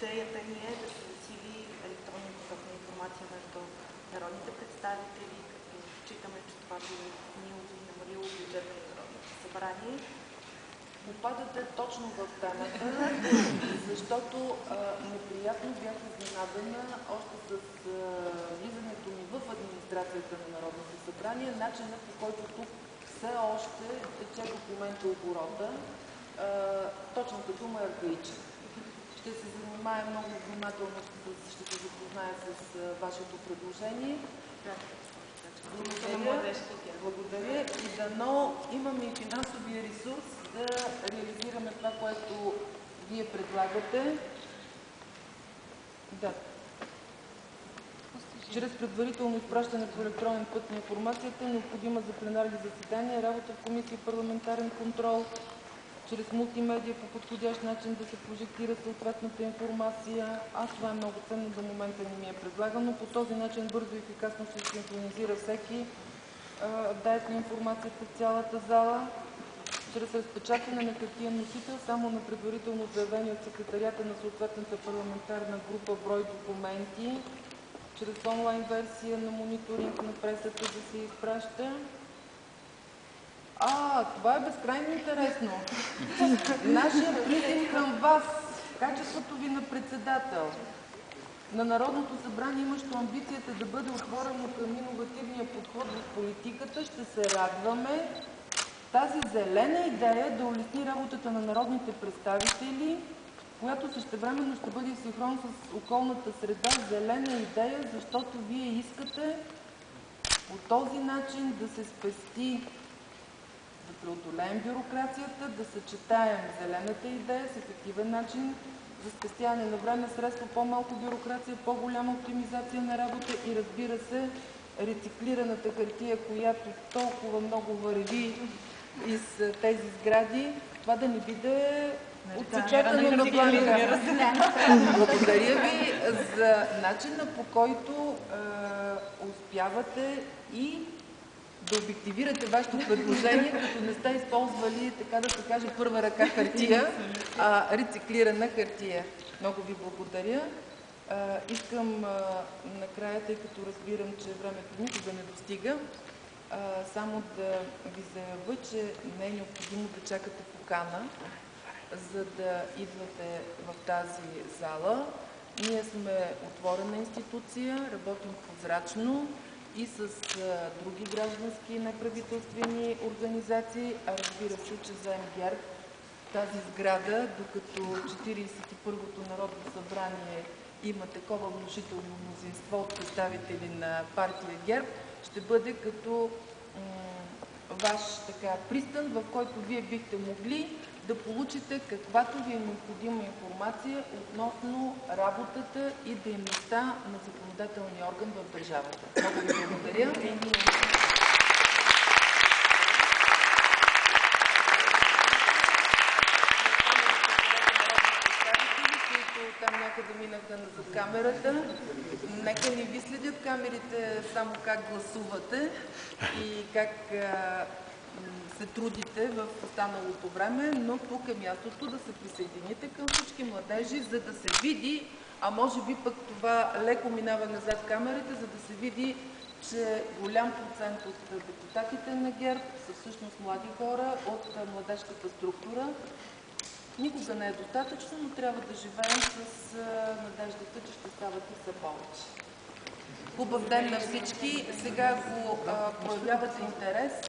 Идеята ни е да се засили електронния поток на информация между народните представители, като считаме, че това би намалило бюджета на Народното събрание. Попадате точно в темата, защото неприятно бях изненадана още с влизането ми в администрацията на Народното събрание, начинът, по който тук все още тече документооборота. Точната дума е архаичен. Ще се занимая много внимателно, ще се запозная с вашето предложение. Благодаря и дано имаме и финансовия ресурс да реализираме това, което вие предлагате. Да. Чрез предварително изпращане по електронен път на информацията, необходима за пленарни заседания, работа в комисия и парламентарен контрол, чрез мултимедия по подходящ начин да се прожектира съответната информация. Това е много ценно, до момента не ми е предлагано. По този начин бързо и ефикасно ще се синхронизира всеки апдейт на информацията в цялата зала. Чрез разпечатване на хартиен носител само на предварително заявени от секретарията на съответната парламентарна група брой документи, чрез онлайн версия на мониторинг на пресата да се изпраща. Това е безкрайно интересно. Нашия призив към вас, в качеството ви на председател на Народното събрание, имащо амбицията да бъде отворено към иновативния подход в политиката, ще се радваме тази зелена идея да улесни работата на народните представители, която същевременно ще бъде в синхрон с околната среда. Зелена идея, защото вие искате по този начин да се спести, да преодолеем бюрокрацията, да съчетаем зелената идея с ефективен начин за спестяване на време, средства, по-малко бюрокрация, по-голяма оптимизация на работа и, разбира се, рециклираната хартия, която толкова много върви из тези сгради, това да не биде отпечатано на планера. Благодаря ви за начина, по който успявате и да обективирате вашето предложение, като не сте използвали, така да се каже, първа ръка хартия, а рециклирана хартия. Много ви благодаря. Искам накрая, тъй като разбирам, че времето никога не достига, само да ви заявя, че не е необходимо да чакате покана, за да идвате в тази зала. Ние сме отворена институция, работим прозрачно и с други граждански и неправителствени организации, а разбира се, че заем ГЕРБ тази сграда, докато 41-то Народно събрание има такова внушително мнозинство от представители на партия ГЕРБ, ще бъде като ваш пристан, в който вие бихте могли да получите каквато ви е необходима информация относно работата и дейността на законодателния орган в държавата. Много ви благодаря. Там някъде минаха назад камерата. Нека не ви следят камерите само как гласувате и как се трудите в останалото време, но тук е мястото да се присъедините към всички младежи, за да се види, а може би пък това леко минава назад камерите, за да се види, че голям процент от депутатите на ГЕРБ са всъщност млади хора от младежката структура. Никога не е достатъчно, но трябва да живеем с надеждата, че ще стават и все повече. Хубав ден на всички. Сега, ако проявявате интерес,